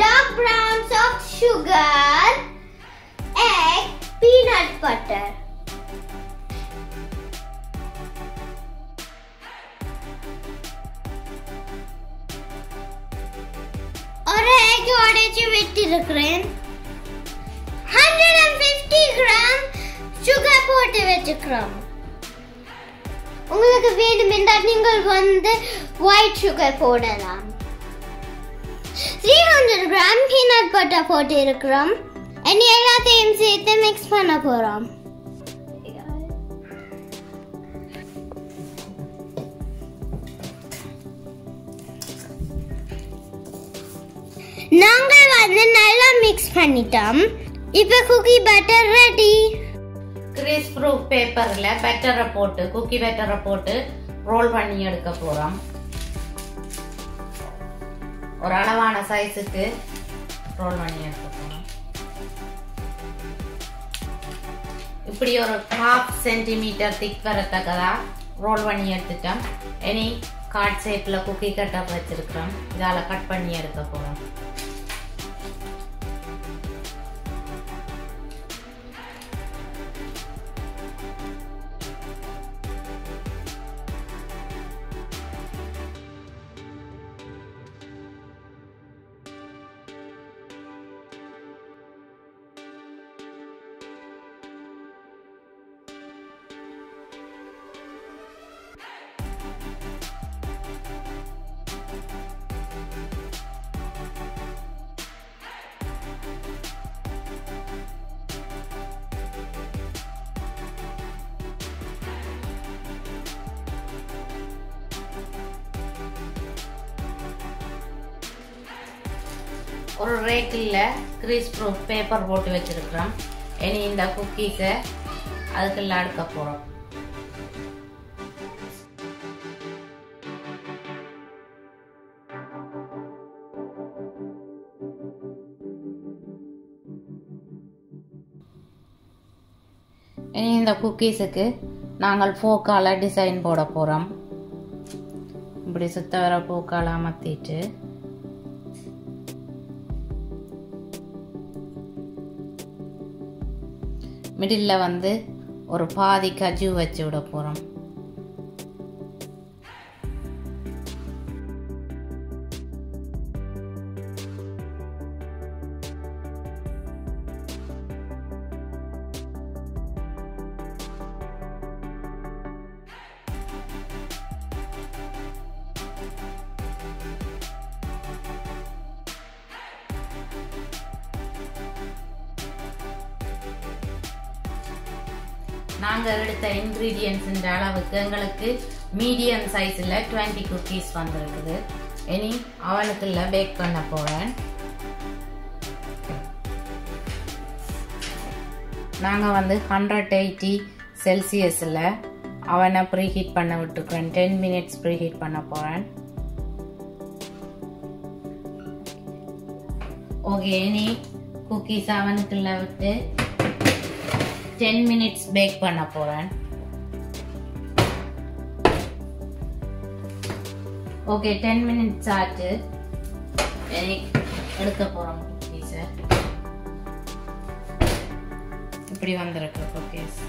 dark brown soft sugar, egg, peanut butter. ஒரு egg உடைச்சு வெட்டிருக்கிறேன். 150 gram sugar போட்டு வச்சுக்கிறோம். உங்களுக்கு வேண்டுமென்றால் நீங்கள் வந்து ஒயிட் சுகர் போடலாம். 300 கிராம் பீனட் பட்டர் போட்டு இருக்கிறோம். இனி எல்லாத்தையும் சேர்த்து மிக்ஸ் பண்ண போறோம். நாங்கள் வந்து நல்லா மிக்ஸ் பண்ணிட்டோம். இப்போ cookie butter ready. Grease proof பேப்பர்ல பட்டரை போட்டு குக்கி பட்டரை போட்டு ரோல் பண்ணி எடுக்க போறோம். ஒரு அளவான சைஸுக்கு ரோல் பண்ணி எடுக்க போறோம். இப்படி ஒரு 1/2 சென்டிமீட்டர் திக் வரத்தக்கதா ரோல் பண்ணி எடுத்துட்டோம். இனி கார்ட் ஷேப்ல குக்கி கட்டர் வச்சிருக்கிறோம். இதால கட் பண்ணி எடுக்க போறோம். ஒரு ரேக்கில் கிரீஸ் ப்ரூஃப் பேப்பர் போட்டு வச்சிருக்கிறோம். இனி இந்த குக்கீஸை அதுக்குள்ள அடுக்க போறோம். இனி இந்த குக்கீஸுக்கு நாங்கள் போக்கால டிசைன் போட போறோம். இப்படி சுத்த வர போக்கால அமர்த்திட்டு மிடில்ல வந்து ஒரு பாதி கஜு வச்சு விட போறோம். நாங்கள் எடுத்த இன்கிரீடியன்ஸ் அளவுக்கு எங்களுக்கு மீடியம் சைஸ்ல 20 குக்கீஸ் வந்திருக்குது. இனி அவனுக்குள்ள பேக் பண்ண போறேன். நாங்கள் வந்து 180 செல்சியஸ்ல அவனை ப்ரீஹீட் பண்ண விட்டுருக்கேன். 10 மினிட்ஸ் ப்ரீஹீட் பண்ண போறேன். ஓகே, இனி குக்கீஸ் அவனுக்குள்ள விட்டு 10 மினிட்ஸ் பேக் பண்ண போறேன். ஓகே, 10 மினிட்ஸ் ஆச்சு. எடுக்க போறோம் குக்கீஸ். இப்படி வந்திருக்கு குக்கீஸ்.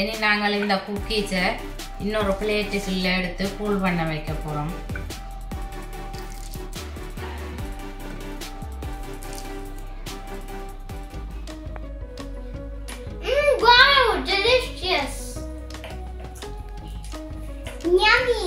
இனி நாங்கள் இந்த குக்கீஸை இன்னொரு பிளேட்டுக்குள்ள எடுத்து கூல் பண்ண வைக்க போறோம். Delicious. Yummy.